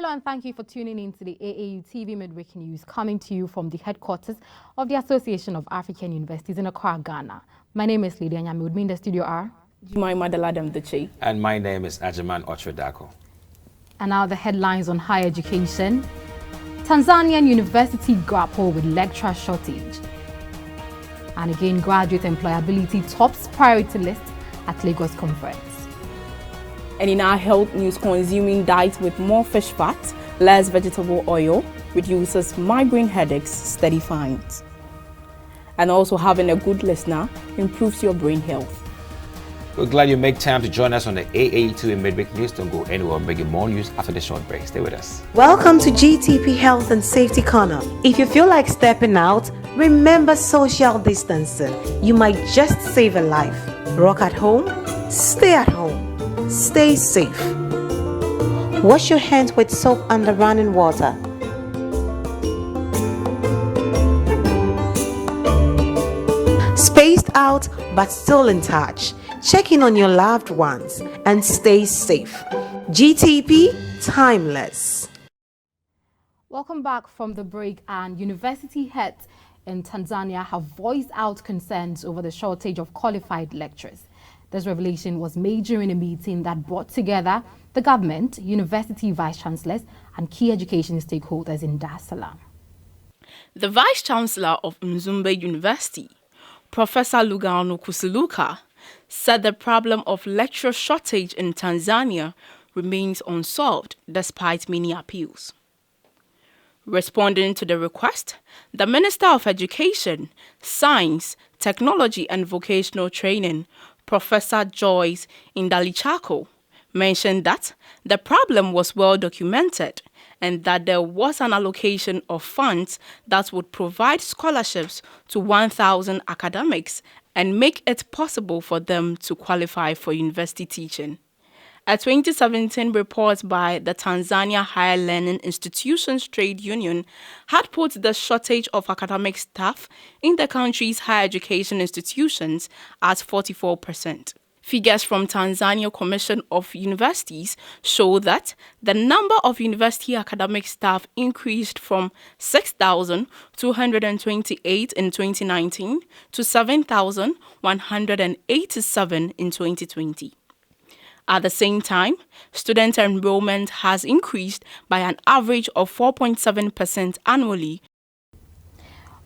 Hello and thank you for tuning in to the AAU TV Midweek News, coming to you from the headquarters of the Association of African Universities in Accra, Ghana. My name is Lydia Nyame. With me in the studio are Jemima, Deladem, Dotsey. And my name is Agyemang, Okyere, Darko. And now the headlines on higher education. Tanzanian University grapple with lecturer shortage. And again, graduate employability tops priority list at Lagos conference. And in our health news, consuming diet with more fish fat, less vegetable oil, reduces migraine headaches, steady finds. And also having a good listener improves your brain health. We're glad you make time to join us on the AAU TV Midweek News. Don't go anywhere. We'll bring you more news after the short break. Stay with us. Welcome to GTP Health and Safety Corner. If you feel like stepping out, remember social distancing. You might just save a life. Rock at home, stay at home. Stay safe. Wash your hands with soap under running water. Spaced out but still in touch. Check in on your loved ones and stay safe. GTP, timeless. Welcome back from the break. And university heads in Tanzania have voiced out concerns over the shortage of qualified lecturers. This revelation was made during a meeting that brought together the government, university vice-chancellors and key education stakeholders in Dar es Salaam. The vice-chancellor of Mzumbe University, Professor Lugano Kusuluka, said the problem of lecturer shortage in Tanzania remains unsolved despite many appeals. Responding to the request, the Minister of Education, Science, Technology and Vocational Training, Professor Joyce Indalichako, mentioned that the problem was well documented and that there was an allocation of funds that would provide scholarships to 1,000 academics and make it possible for them to qualify for university teaching. A 2017 report by the Tanzania Higher Learning Institutions Trade Union had put the shortage of academic staff in the country's higher education institutions at 44%. Figures from Tanzania Commission of Universities show that the number of university academic staff increased from 6,228 in 2019 to 7,187 in 2020. At the same time, student enrollment has increased by an average of 4.7% annually.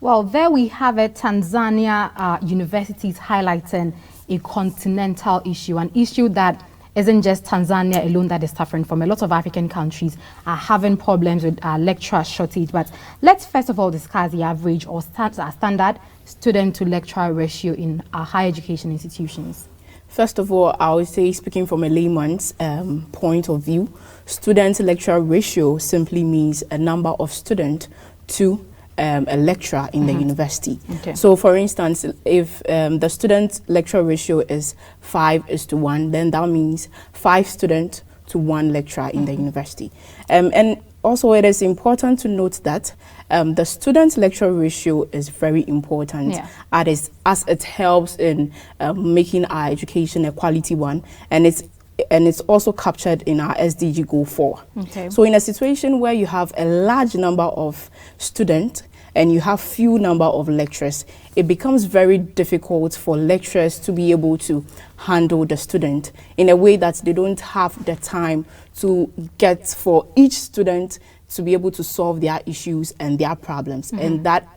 Well, there we have it. Tanzania universities highlighting a continental issue, an issue that isn't just Tanzania alone that is suffering from. A lot of African countries are having problems with lecturer shortage. But let's first of all discuss the average or standard student to lecturer ratio in our higher education institutions. First of all, I would say, speaking from a layman's point of view, student-lecturer ratio simply means a number of students to a lecturer in the university. Okay. So, for instance, if the student-lecturer ratio is 5:1, then that means 5 students to 1 lecturer in the university. And also, it is important to note that the student-lecturer ratio is very important, as it helps in making our education a quality one, and it's also captured in our SDG Goal 4. Okay. So in a situation where you have a large number of students and you have few number of lecturers, it becomes very difficult for lecturers to be able to handle the student in a way that they don't have the time to get for each student to be able to solve their issues and their problems. And that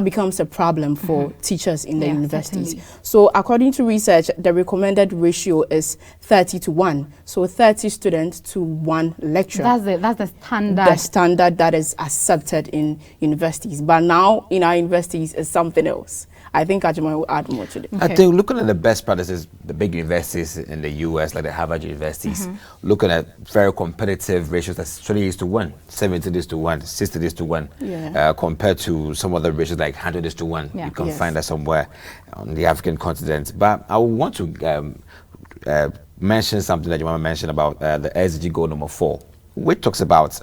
becomes a problem for teachers in the universities. Certainly. So according to research, the recommended ratio is 30:1. So 30 students to 1 lecturer. That's the standard. The standard that is accepted in universities. But now in our universities is something else. I think Agyemang will add more to it. Okay. I think looking at the best practices, the big universities in the US, like the Harvard universities, looking at very competitive ratios that's 20:1, 70:1, 60:1, compared to some other ratios like 100:1. You can find that somewhere on the African continent. But I want to mention something that Jemima mentioned about the SDG goal number 4, which talks about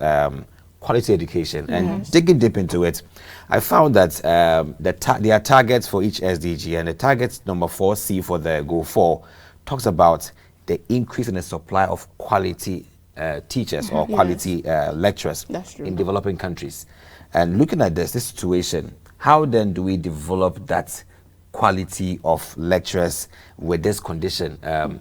quality education. And digging deep into it, I found that there are targets for each SDG, and the target number 4C for the goal 4 talks about the increase in the supply of quality teachers or quality lecturers in developing countries. And looking at this situation, how then do we develop that quality of lecturers with this condition?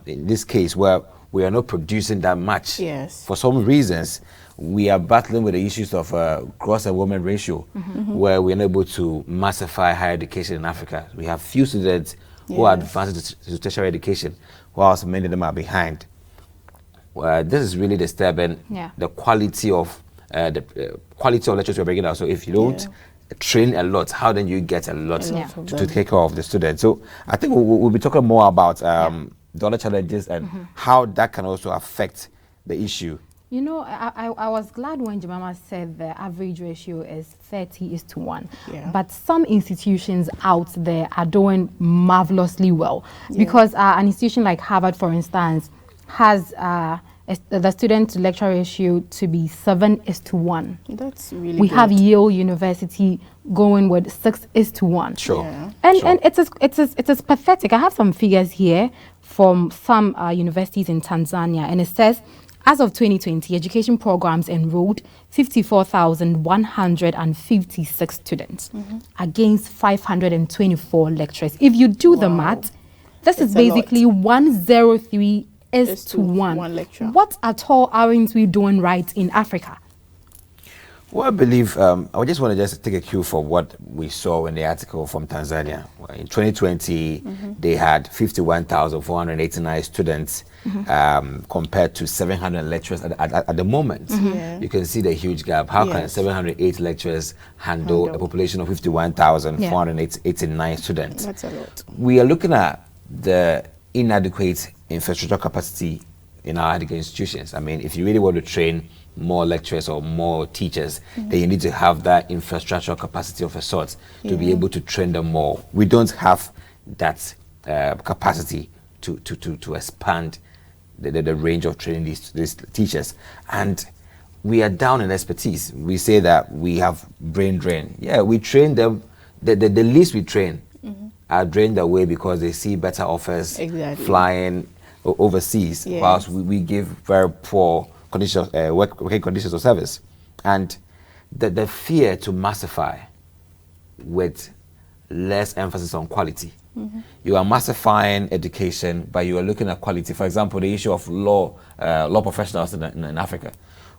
In this case, where we are not producing that much. Yes. For some reasons, we are battling with the issues of gross enrollment ratio, where we're not able to massify higher education in Africa. We have few students who are advancing to tertiary education, whilst many of them are behind. This is really disturbing the quality of lectures we're bringing out. So if you don't train a lot, how then you get a lot to take care of the students? So I think we'll be talking more about the other challenges and how that can also affect the issue. You know, I was glad when Jemima said the average ratio is 30:1. But some institutions out there are doing marvelously well. Because an institution like Harvard, for instance, has the student-to-lecturer ratio to be 7:1. That's really We good. have Yale University going with 6:1. Sure. And it is pathetic. I have some figures here from some universities in Tanzania, and it says, as of 2020, education programs enrolled 54,156 students against 524 lecturers. If you do the math, this is basically 103:1. One lecturer. What at all aren't we doing right in Africa? Well, I believe, I just want to just take a cue for what we saw in the article from Tanzania. In 2020, they had 51,489 students compared to 700 lecturers at the moment. You can see the huge gap. How can 708 lecturers handle a population of 51,489 students? That's a lot. We are looking at the inadequate infrastructure capacity in our education institutions. I mean, if you really want to train more lecturers or more teachers, then you need to have that infrastructural capacity of a sort to be able to train them more. We don't have that capacity to expand the range of training these teachers. And we are down in expertise. We say that we have brain drain. Yeah, we train them. The least we train are drained away because they see better offers flying overseas, whilst we give very poor conditions, working conditions of service. And the fear to massify with less emphasis on quality. You are massifying education, but you are looking at quality. For example, the issue of law professionals in Africa.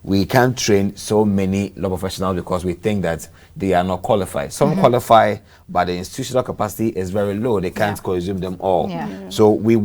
We can't train so many law professionals because we think that they are not qualified. Some qualify, but the institutional capacity is very low. They can't consume them all. So we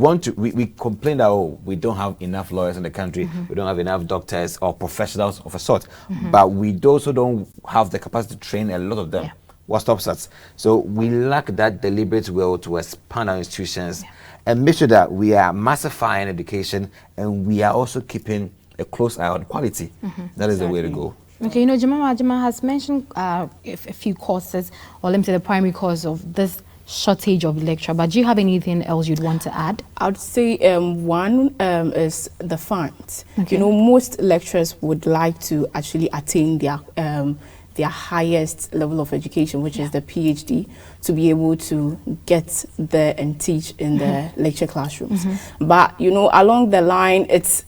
complain that, we don't have enough lawyers in the country. We don't have enough doctors or professionals of a sort. But we also don't have the capacity to train a lot of them. What stops us? So we lack that deliberate will to expand our institutions and make sure that we are massifying education and we are also keeping a close eye on quality. That is the way to go. Okay, you know, Jemima has mentioned a few causes, or let me say the primary cause of this shortage of lecture, but do you have anything else you'd want to add? I would say one is the funds. You know, most lecturers would like to actually attain their highest level of education, which is the PhD, to be able to get there and teach in the lecture classrooms. But, you know, along the line, it's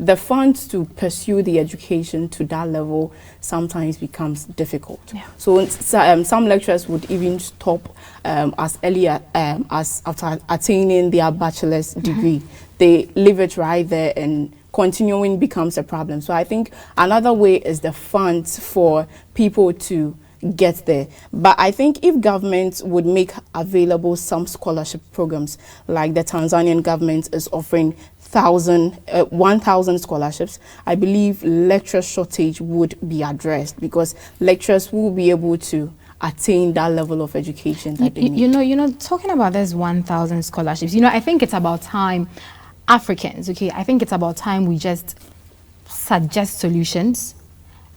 the funds to pursue the education to that level sometimes becomes difficult. So some lecturers would even stop as early as after attaining their bachelor's degree. They leave it right there, and continuing becomes a problem. So I think another way is the funds for people to get there. But I think if government would make available some scholarship programs, like the Tanzanian government is offering 1,000 scholarships, I believe lecturer shortage would be addressed, because lecturers will be able to attain that level of education that they need. You know, talking about this 1,000 scholarships, you know, I think it's about time Africans, I think it's about time we just suggest solutions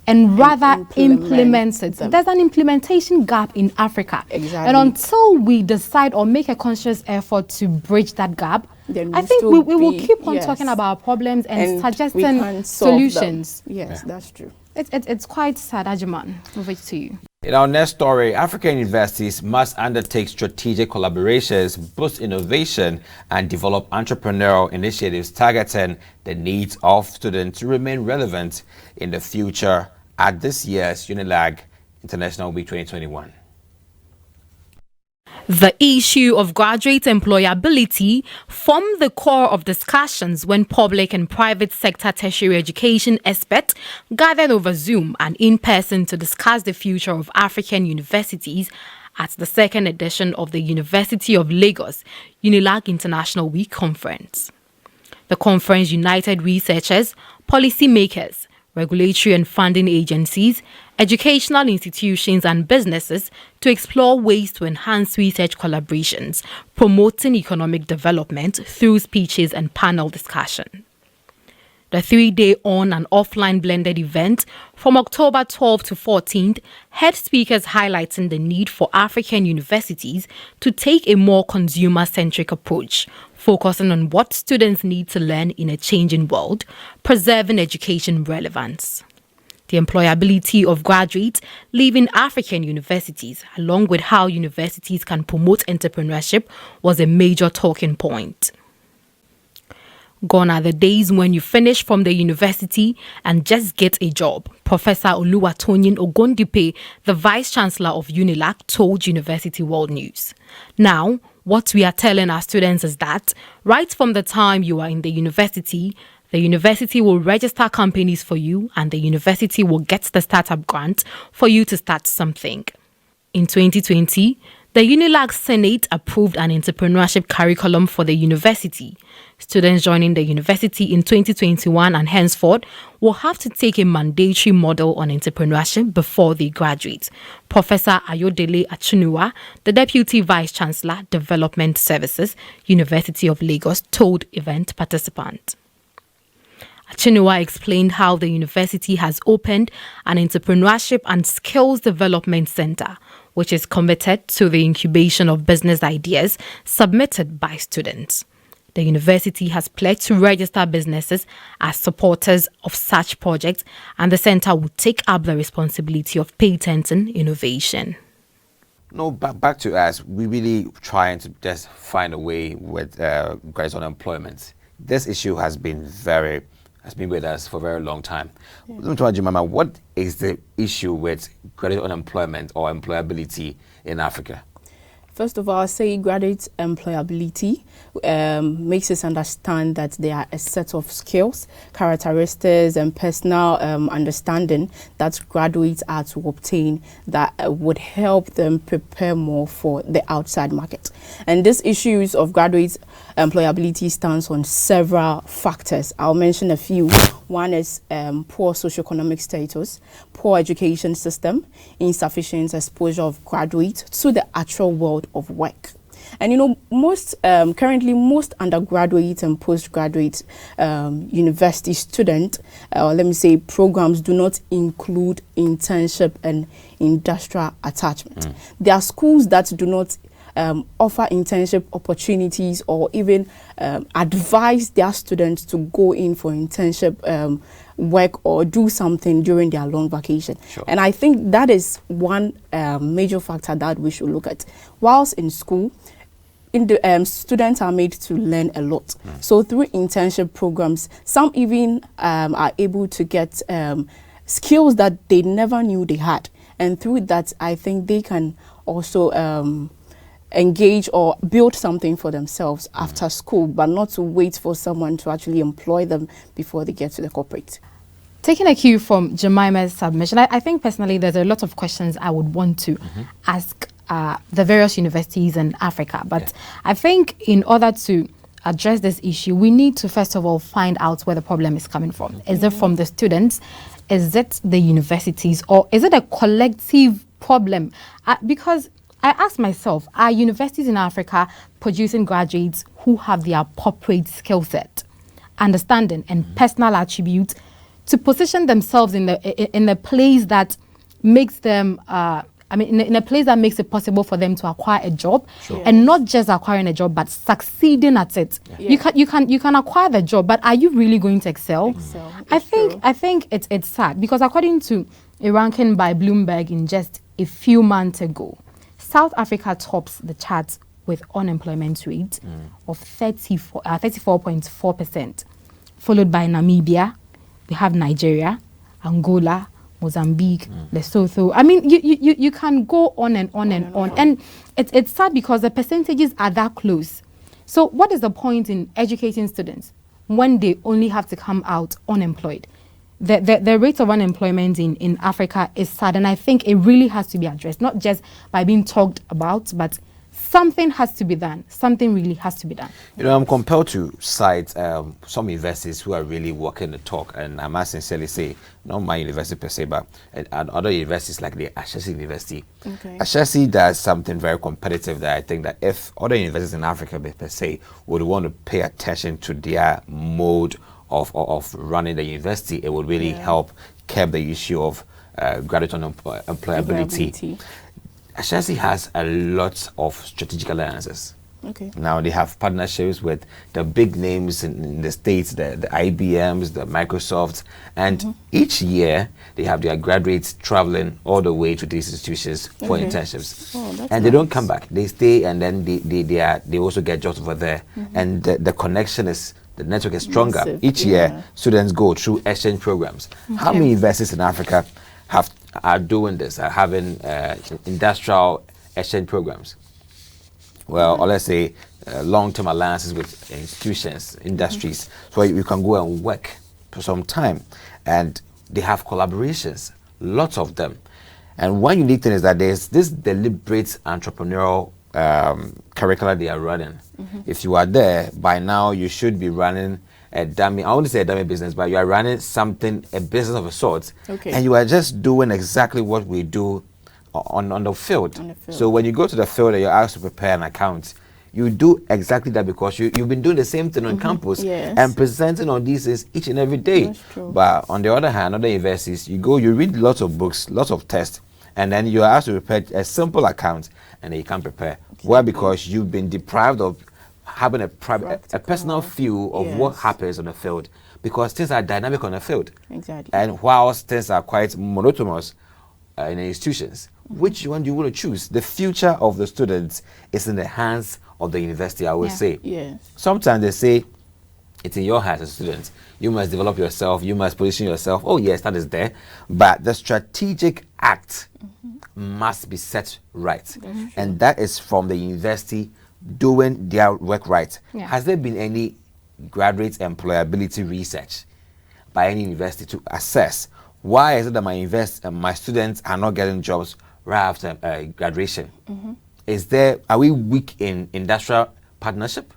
and rather implement it. There's an implementation gap in Africa. And until we decide or make a conscious effort to bridge that gap, then I think we will keep on talking about problems and suggesting solutions. Yes, that's true. It's quite sad. Agyemang, over to you. In our next story, African universities must undertake strategic collaborations, boost innovation, and develop entrepreneurial initiatives targeting the needs of students to remain relevant in the future at this year's UNILAG International Week 2021. The issue of graduate employability formed the core of discussions when public and private sector tertiary education experts gathered over Zoom and in person to discuss the future of African universities at the second edition of the University of Lagos UNILAG International Week Conference. The conference united researchers, policymakers, regulatory and funding agencies, educational institutions and businesses to explore ways to enhance research collaborations, promoting economic development through speeches and panel discussion. The 3-day on and offline blended event from October 12 to 14th had speakers highlighting the need for African universities to take a more consumer-centric approach, focusing on what students need to learn in a changing world, preserving education relevance. The employability of graduates leaving African universities, along with how universities can promote entrepreneurship, was a major talking point. Gone are the days when you finish from the university and just get a job, Professor Oluwatoyin Ogundipe, the Vice-Chancellor of UNILAG, told University World News. Now, what we are telling our students is that right from the time you are in the university will register companies for you and the university will get the startup grant for you to start something. In 2020, the UNILAG Senate approved an entrepreneurship curriculum for the university. Students joining the university in 2021 and henceforth will have to take a mandatory model on entrepreneurship before they graduate. Professor Ayodele Achinuwa, the Deputy Vice-Chancellor, Development Services, University of Lagos, told event participants. Achinuwa explained how the university has opened an entrepreneurship and skills development center, which is committed to the incubation of business ideas submitted by students. The university has pledged to register businesses as supporters of such projects, and the center will take up the responsibility of patenting innovation. No, back to us. We're really trying to just find a way with graduate unemployment. This issue has been with us for a very long time. Let me tell you, Jemima, what is the issue with graduate unemployment or employability in Africa? First of all, I'll say graduate employability makes us understand that there are a set of skills, characteristics, and personal understanding that graduates are to obtain that would help them prepare more for the outside market. And these issues of graduate employability stands on several factors. I'll mention a few. One is poor socioeconomic status, poor education system, insufficient exposure of graduates to the actual world of work. And you know, currently most undergraduate and postgraduate university student, let me say, programs do not include internship and industrial attachment. There are schools that do not offer internship opportunities or even advise their students to go in for internship work or do something during their long vacation. Sure. And I think that is one major factor that we should look at. Whilst in school, students are made to learn a lot. So through internship programs, some even are able to get skills that they never knew they had. And through that, I think they can also engage or build something for themselves after school, but not to wait for someone to actually employ them before they get to the corporate. Taking a cue from Jemima's submission, I think personally there's a lot of questions I would want to ask the various universities in Africa. But I think in order to address this issue, we need to first of all find out where the problem is coming from. Is it from the students? Is it the universities? Or is it a collective problem? Because I ask myself, are universities in Africa producing graduates who have the appropriate skill set, understanding, and personal attributes to position themselves in a place that makes them, in a place that makes it possible for them to acquire a job, and not just acquiring a job, but succeeding at it. You can acquire the job, but are you really going to excel? I think it's sad, because according to a ranking by Bloomberg in just a few months ago, South Africa tops the charts with unemployment rate of 34.4%, followed by Namibia. We have Nigeria, Angola, Mozambique, Lesotho. I mean, you can go on and on and on. And it's sad because the percentages are that close. So what is the point in educating students when they only have to come out unemployed? The rate of unemployment in Africa is sad, and I think it really has to be addressed, not just by being talked about, but something has to be done. Something really has to be done. You know, I'm compelled to cite some universities who are really walking the talk, and I must sincerely say, not my university per se, but other universities like the Agyemang University. Okay. Agyemang does something very competitive that I think that if other universities in Africa per se would want to pay attention to their mode of running the university, it would really help curb the issue of graduate unemployability. Agyemang has a lot of strategic alliances. Okay. Now they have partnerships with the big names in the States, the IBMs, the Microsofts, and each year they have their graduates traveling all the way to these institutions for internships. Oh, that's and they don't come back. They stay, and then they also get jobs over there. And the connection is, the network is stronger. Massive. Each year, students go through exchange programs. How many universities in Africa are doing this, are having industrial exchange programs? Well, or let's say long-term alliances with institutions, industries, so you can go and work for some time. And they have collaborations, lots of them. And one unique thing is that there's this deliberate entrepreneurial curricula they are running. If you are there, by now you should be running a dummy, I wouldn't say a dummy business, but you are running something, a business of a sort. Okay. And you are just doing exactly what we do on the field. So when you go to the field and you're asked to prepare an account, you do exactly that because you've been doing the same thing on campus and presenting on these things each and every day. But on the other hand, other universities, you go, you read lots of books, lots of tests, and then you are asked to prepare a simple account, and then you can't prepare. Why? Because you've been deprived of having a personal view of what happens on the field, because things are dynamic on the field. Exactly. And whilst things are quite monotonous in the institutions, which one do you want to choose? The future of the students is in the hands of the university, I would say. Yes. Sometimes they say it's in your hands as a student. You must develop yourself, you must position yourself. Oh yes, that is there. But the strategic act must be set right. And that is from the university doing their work right. Has there been any graduate employability research by any university to assess why is it that my students are not getting jobs right after graduation? Are we weak in industrial partnership?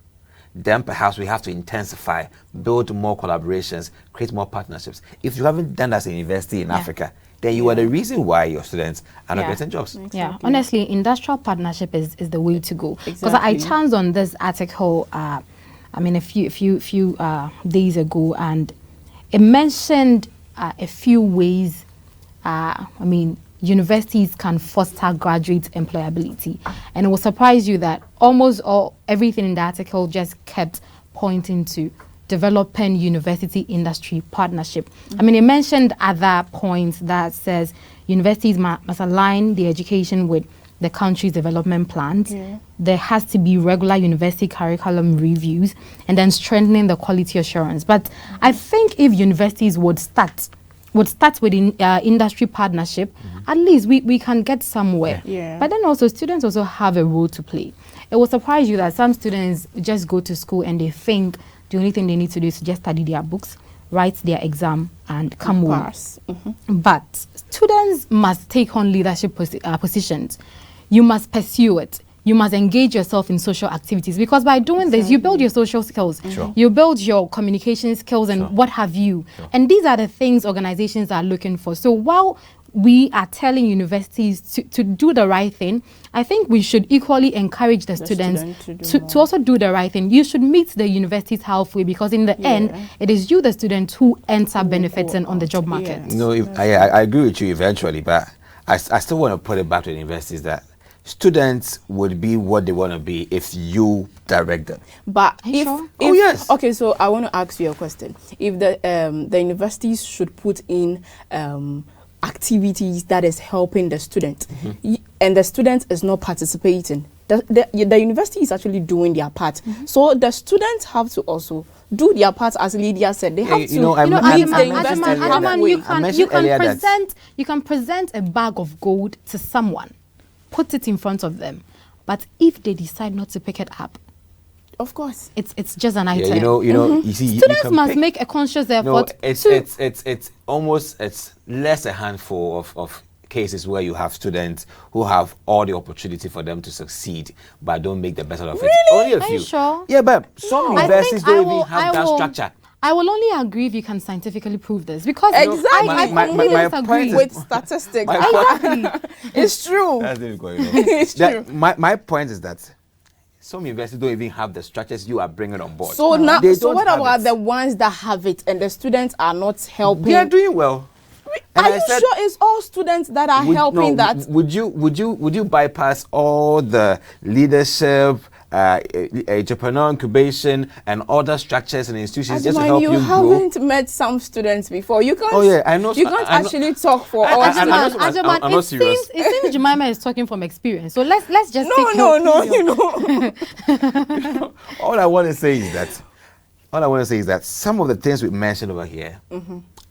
Then perhaps we have to intensify, build more collaborations, create more partnerships. If you haven't done that as a university in Africa, then you are the reason why your students are not getting jobs. Yeah, honestly, industrial partnership is the way to go. Because I chanced on this article, I mean, a few days ago, and it mentioned a few ways, I mean, universities can foster graduate employability. And it will surprise you that almost everything in the article just kept pointing to developing university industry partnership. I mean, it mentioned other points that says universities must align the education with the country's development plans. There has to be regular university curriculum reviews, and then strengthening the quality assurance. But I think if universities would start with industry partnership, at least we can get somewhere. But then also students also have a role to play. It will surprise you that some students just go to school and they think the only thing they need to do is to just study their books, write their exam, and come home. But students must take on leadership positions. You must pursue it. You must engage yourself in social activities, because by doing this, you build your social skills. You build your communication skills and what have you. And these are the things organizations are looking for. So while we are telling universities to do the right thing, I think we should equally encourage the students to also do the right thing. You should meet the universities halfway, because in the end, it is you, the student, who ends up benefiting on the job market. No, I agree with you eventually, but I still want to put it back to the universities that students would be what they want to be if you direct them. But okay, so I want to ask you a question. If the universities should put in activities that is helping the student, and the student is not participating, the university is actually doing their part. So the students have to also do their part, as Lydia said. They have to. You can present a bag of gold to someone, put it in front of them, but if they decide not to pick it up, of course, it's just an item. You see, students must make a conscious effort. It's almost less a handful of cases where you have students who have all the opportunity for them to succeed, but don't make the best out of it. Only a few. Are you sure? Yeah, but some universities don't even have that structure. I will only agree if you can scientifically prove this, because exactly. I completely disagree with statistics. Exactly. It's true. That's difficult, It's true. My point is that some universities don't even have the structures you are bringing on board. So now, what about the ones that have it and the students are not helping? They are doing well. And are you sure it's all students that are helping that? Would you bypass all the leadership, entrepreneur incubation, and other structures and institutions just to help you grow? You haven't met some students before. You can't. Oh yeah, I know. You can't actually talk for all students. Agyemang, it seems Jemima is talking from experience. So let's just take All I want to say is that some of the things we mentioned over here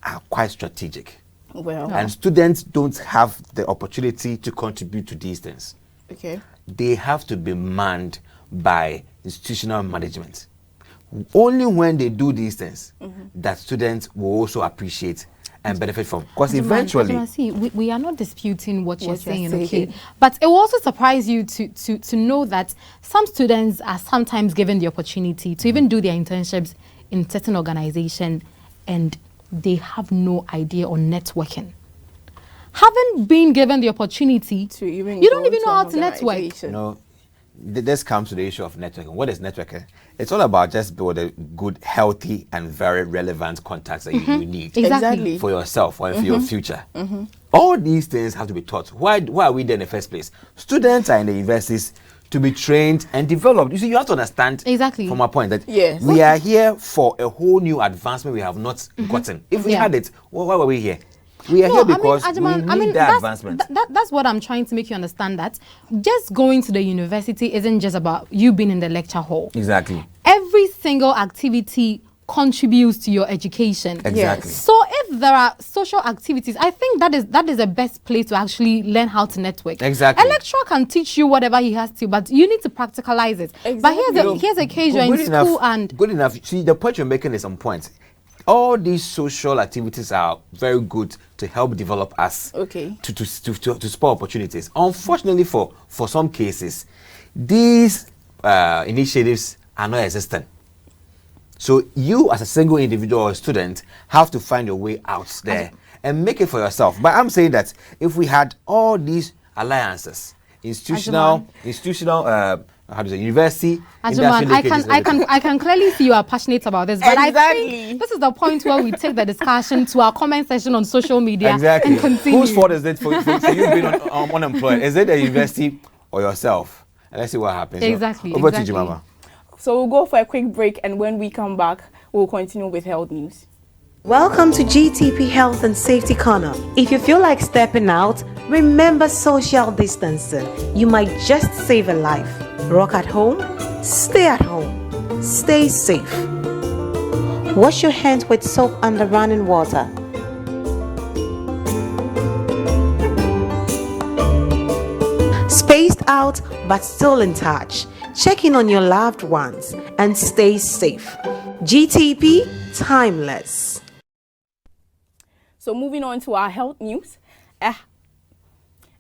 are quite strategic. Well, and students don't have the opportunity to contribute to these things. Okay. They have to be manned by institutional management. Only when they do these things that students will also appreciate and benefit from. Because eventually... See, we are not disputing what you're saying, okay? But it will also surprise you to know that some students are sometimes given the opportunity to even do their internships in certain organization, and they have no idea on networking. Having been given the opportunity to even, you don't even know how to network. No, this comes to the issue of networking. What is networking? It's all about just building good, healthy, and very relevant contacts that you need for yourself or for your future. All these things have to be taught. Why are we there in the first place? Students are in the universities to be trained and developed. You see, you have to understand from my point that we are here for a whole new advancement we have not gotten. If we had it, why were we here? We are here because we need that advancement. That's what I'm trying to make you understand, that just going to the university isn't just about you being in the lecture hall. Exactly. Every single activity contributes to your education. Exactly. So if there are social activities, I think that is the best place to actually learn how to network. Exactly. A lecturer can teach you whatever he has to, but you need to practicalize it. Exactly. But here's a case you're in school and... Good enough. See, the point you're making is on point. All these social activities are very good to help develop us, to spur opportunities. Unfortunately, for some cases, these initiatives are not existent. So you, as a single individual or student, have to find your way out there and make it for yourself. But I'm saying that if we had all these alliances, institutional, university, Agyemang, I can clearly see you are passionate about this, but I think this is the point where we take the discussion to our comment section on social media and continue. Whose fault is it for you being unemployed? Is it the university or yourself? And let's see what happens. Exactly. Over to Jemima. So we'll go for a quick break, and when we come back, we'll continue with health news. Welcome to GTP Health and Safety Corner. If you feel like stepping out, remember social distancing. You might just save a life. Rock at home, stay at home, stay safe. Wash your hands with soap under running water. Spaced out but still in touch. Check in on your loved ones and stay safe. GTP, timeless. So moving on to our health news.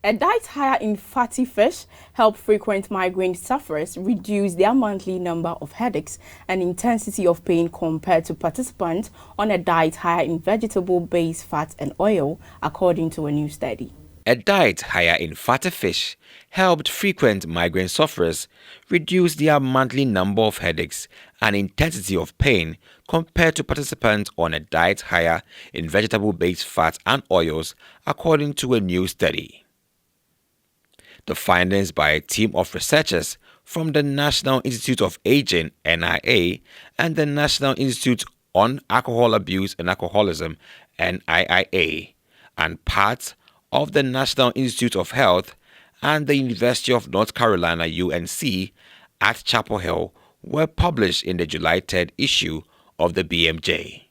A diet higher in fatty fish help frequent migraine sufferers reduce their monthly number of headaches and intensity of pain compared to participants on a diet higher in vegetable-based fat and oil, according to a new study. A diet higher in fatty fish helped frequent migraine sufferers reduce their monthly number of headaches and intensity of pain compared to participants on a diet higher in vegetable-based fats and oils, according to a new study. The findings by a team of researchers from the National Institute of Aging (NIA) and the National Institute on Alcohol Abuse and Alcoholism (NIIA) and part of the National Institute of Health and the University of North Carolina UNC at Chapel Hill were published in the July 3rd issue of the BMJ.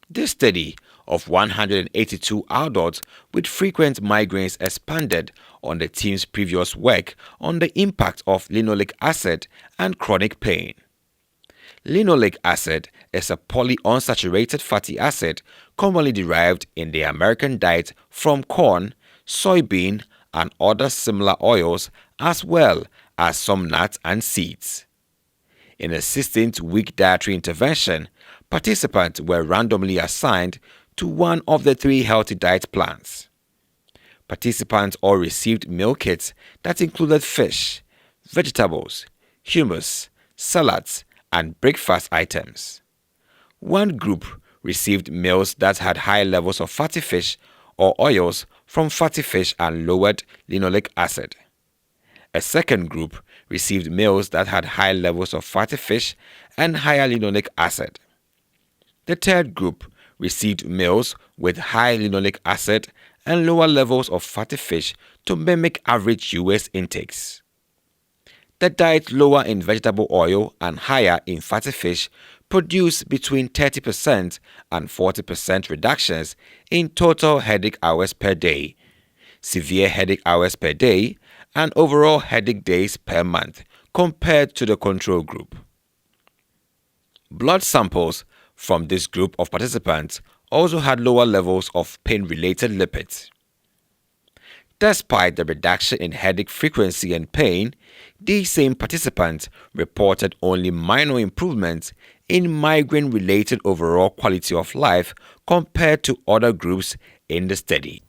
This study of 182 adults with frequent migraines expanded on the team's previous work on the impact of linoleic acid and chronic pain. Linoleic acid is a polyunsaturated fatty acid commonly derived in the American diet from corn, soybean, and other similar oils, as well as some nuts and seeds. In a 16-week dietary intervention, participants were randomly assigned to one of the 3 healthy diet plans. Participants all received meal kits that included fish, vegetables, hummus, salads, and breakfast items. One group received meals that had high levels of fatty fish or oils from fatty fish and lowered linoleic acid. A second group received meals that had high levels of fatty fish and higher linoleic acid. The third group received meals with high linoleic acid and lower levels of fatty fish to mimic average US intakes. The diet lower in vegetable oil and higher in fatty fish produced between 30% and 40% reductions in total headache hours per day, severe headache hours per day, and overall headache days per month compared to the control group. Blood samples from this group of participants also had lower levels of pain-related lipids. Despite the reduction in headache frequency and pain, these same participants reported only minor improvements in migraine-related overall quality of life compared to other groups in the study.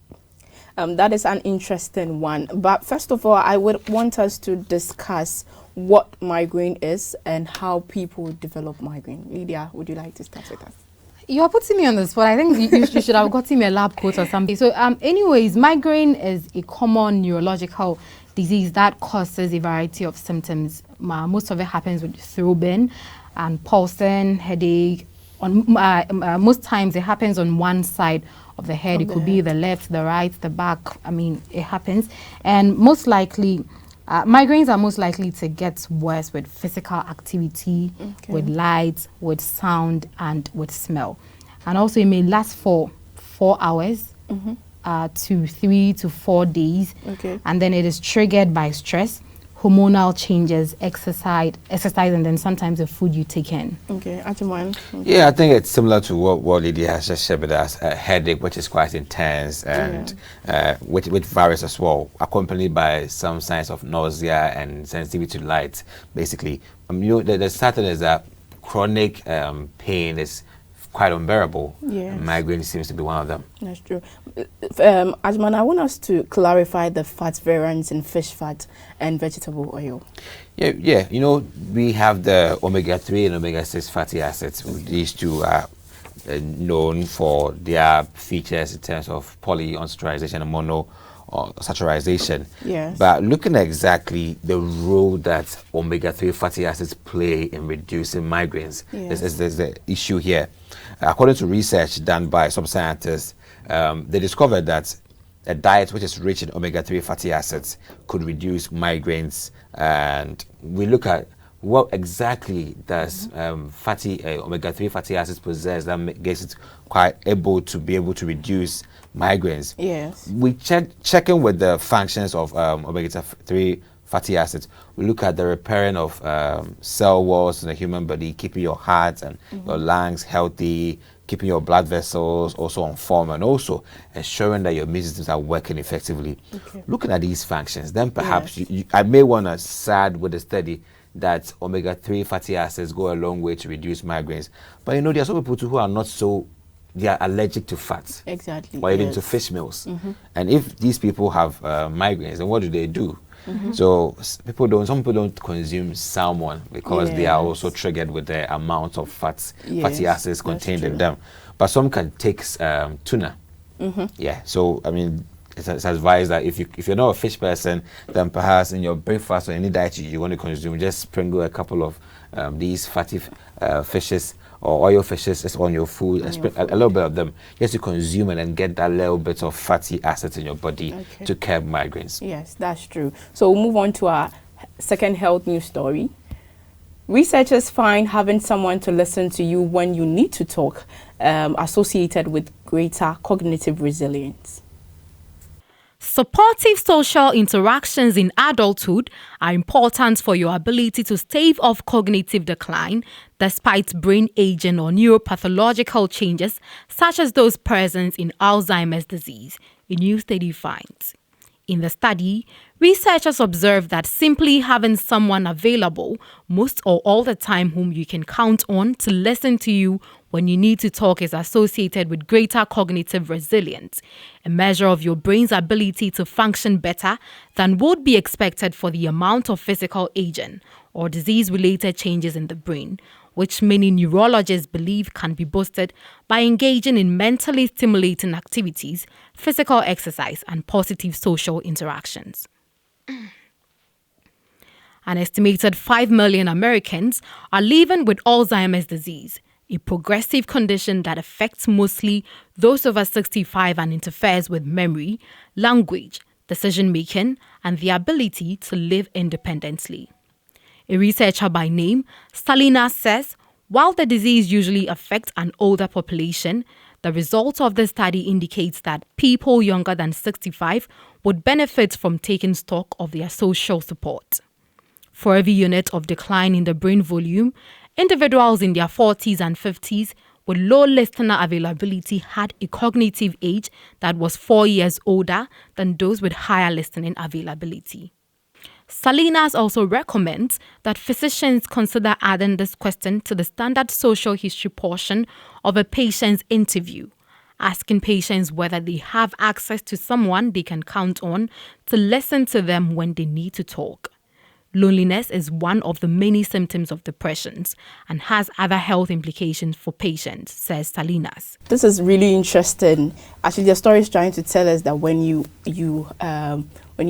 That is an interesting one. But first of all, I would want us to discuss what migraine is and how people develop migraine. Lydia, would you like to start with us? You're putting me on the spot. I think you should have gotten me a lab coat or something. So anyways, migraine is a common neurological disease that causes a variety of symptoms. Most of it happens with throbbing and pulsing, headache. Most times it happens on one side of the head. It could be the left, the right, the back. I mean, it happens. And most likely, migraines are most likely to get worse with physical activity, with light, with sound, and with smell. And also it may last for 4 hours to 3 to 4 days. And then it is triggered by stress, hormonal changes, exercise, and then sometimes the food you take in. Agyemang. Yeah, I think it's similar to what Lydia has just shared with us. A headache, which is quite intense, and with virus as well, accompanied by some signs of nausea and sensitivity to light. Basically, the starting is that chronic pain is quite unbearable. Migraine seems to be one of them. That's true. Agyemang, I want us to clarify the fat variants in fish fat and vegetable oil. Yeah. We have the omega-3 and omega-6 fatty acids. These two are known for their features in terms of polyunsaturation and monosaturation. But looking at exactly the role that omega-3 fatty acids play in reducing migraines, there's the issue here. According to research done by some scientists, they discovered that a diet which is rich in omega-3 fatty acids could reduce migraines. And we look at what exactly does omega-3 fatty acids possess that makes it quite able to reduce migraines. We checking with the functions of omega-3 fatty acids. We look at the repairing of cell walls in the human body, keeping your heart and your lungs healthy, keeping your blood vessels also on form, and also ensuring that your immune systems are working effectively. Looking at these functions, then perhaps I may want to side with the study that omega-3 fatty acids go a long way to reduce migraines. But there are some people who are not so, they are allergic to fats. Or even to fish meals. And if these people have migraines, then what do? So some people don't consume salmon because they are also triggered with the amount of fatty acids contained in them. But some can take tuna. So I mean, it's advised that if you're not a fish person, then perhaps in your breakfast or any diet you want to consume, just sprinkle a couple of these fatty fishes or oil fishes is on your food, a little bit of them, just to consume it and get that little bit of fatty acids in your body to curb migraines. Yes, that's true. So we'll move on to our second health news story. Researchers find having someone to listen to you when you need to talk associated with greater cognitive resilience. Supportive social interactions in adulthood are important for your ability to stave off cognitive decline despite brain aging or neuropathological changes such as those present in Alzheimer's disease, a new study finds. In the study, researchers observed that simply having someone available most or all the time whom you can count on to listen to you when you need to talk is associated with greater cognitive resilience, a measure of your brain's ability to function better than would be expected for the amount of physical aging or disease-related changes in the brain, which many neurologists believe can be boosted by engaging in mentally stimulating activities, physical exercise, and positive social interactions. An estimated 5 million Americans are living with Alzheimer's disease, a progressive condition that affects mostly those over 65 and interferes with memory, language, decision-making, and the ability to live independently. A researcher by name, Salinas, says, while the disease usually affects an older population, the result of the study indicates that people younger than 65 would benefit from taking stock of their social support. For every unit of decline in the brain volume, individuals in their 40s and 50s with low listener availability had a cognitive age that was 4 years older than those with higher listening availability. Salinas also recommends that physicians consider adding this question to the standard social history portion of a patient's interview, asking patients whether they have access to someone they can count on to listen to them when they need to talk. Loneliness is one of the many symptoms of depressions and has other health implications for patients, says Salinas. This is really interesting. Actually, the story is trying to tell us that when you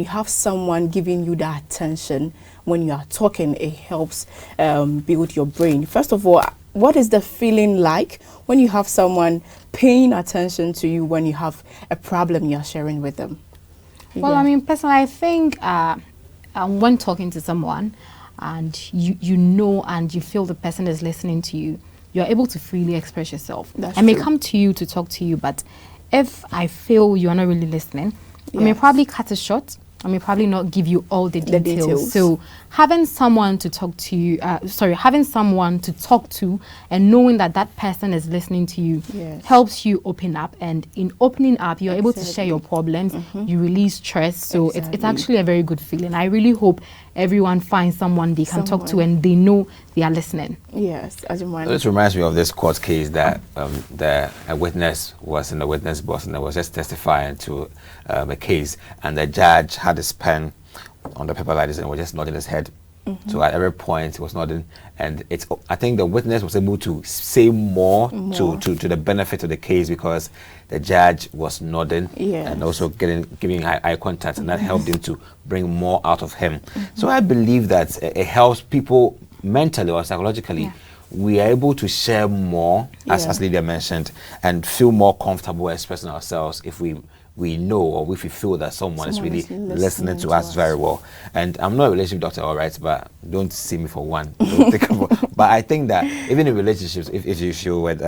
have someone giving you that attention when you are talking, it helps build your brain. First of all, what is the feeling like when you have someone paying attention to you when you have a problem you're sharing with them? Well, I mean, personally, I think when talking to someone and you know and you feel the person is listening to you, you're able to freely express yourself. I may come to you to talk to you, but if I feel you're not really listening, I may probably cut it short. I may probably not give you all the details. So having someone to talk to you, having someone to talk to and knowing that that person is listening to you helps you open up. And in opening up, you're able to share your problems, you release stress. So it's actually a very good feeling. I really hope everyone finds someone they can talk to and they know they are listening. Yes, Agyemang. This reminds me of this court case that a witness was in the witness box and was just testifying to a case, and the judge had his pen on the paper like this and was just nodding his head. So at every point he was nodding, and I think the witness was able to say more. To the benefit of the case because the judge was nodding and also giving eye contact, and that helped him to bring more out of him. So I believe that it helps people mentally or psychologically. We are able to share more, as Lydia mentioned, and feel more comfortable expressing ourselves if we know or if we feel that someone is really listening to us very well. And I'm not a relationship doctor, all right, but don't see me for one. But I think that even in relationships, if you show with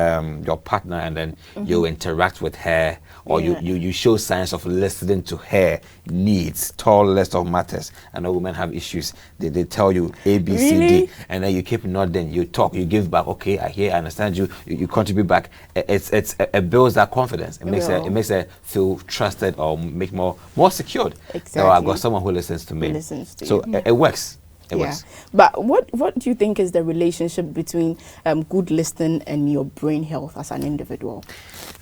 your partner and then you interact with her, or you show signs of listening to her needs, tall list of matters. I know women have issues. They tell you A, B, C, D, and then you keep nodding, you talk, you give back. Okay, I hear, I understand you. You contribute back. It builds that confidence. It makes her feel trusted or make more secured. Exactly. So I've got someone who listens to me. So it works. It works. But what do you think is the relationship between good listening and your brain health as an individual?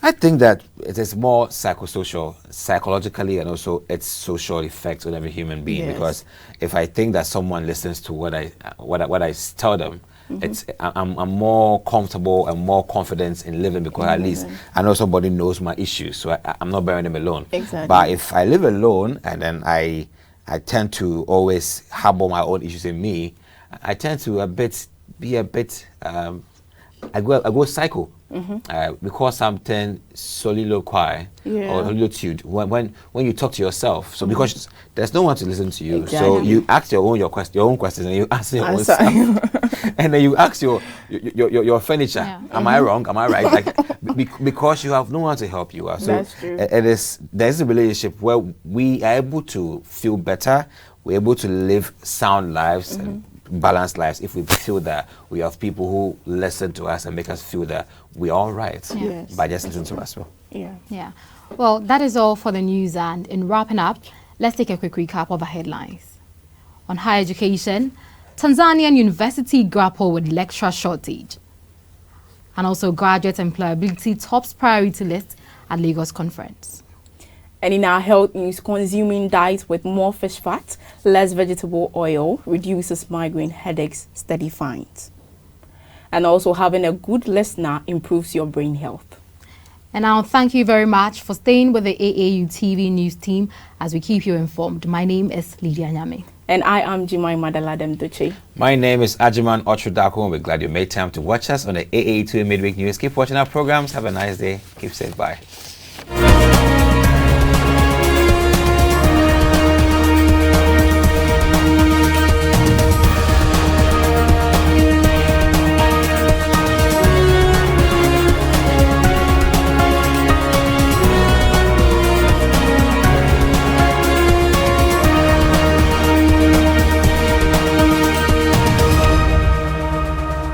I think that it is more psychosocial, psychologically, and also its social effects on every human being. Because if I think that someone listens to what I tell them, I'm more comfortable and more confident in living because at least I know somebody knows my issues, so I'm not bearing them alone. Exactly. But if I live alone and then I tend to always harbor my own issues in me, I tend to a bit be a bit, I go psycho. We call something soliloquy or solitude when you talk to yourself. So because there's no one to listen to you, so you ask your own questions, and you answer your own stuff, and then you ask your furniture. Yeah. Am I wrong? Am I right? Like because you have no one to help you. So that's true. There's a relationship where we are able to feel better. We're able to live sound lives. And balanced lives if we feel that we have people who listen to us and make us feel that we're all right by just listening to us. Yeah. Well, that is all for the news, and in wrapping up, let's take a quick recap of the headlines. On higher education, Tanzanian university grapple with lecturer shortage, and also graduate employability tops priority list at Lagos conference. And in our health news, consuming diets with more fish fat, less vegetable oil reduces migraine headaches, steady finds. And also having a good listener improves your brain health. And now thank you very much for staying with the AAU TV news team as we keep you informed. My name is Lydia Nyame. And I am Jemima Deladem Dotsey. My name is Agyemang, Darko, and we're glad you made time to watch us on the AAU TV Midweek News. Keep watching our programs. Have a nice day. Keep safe. Bye.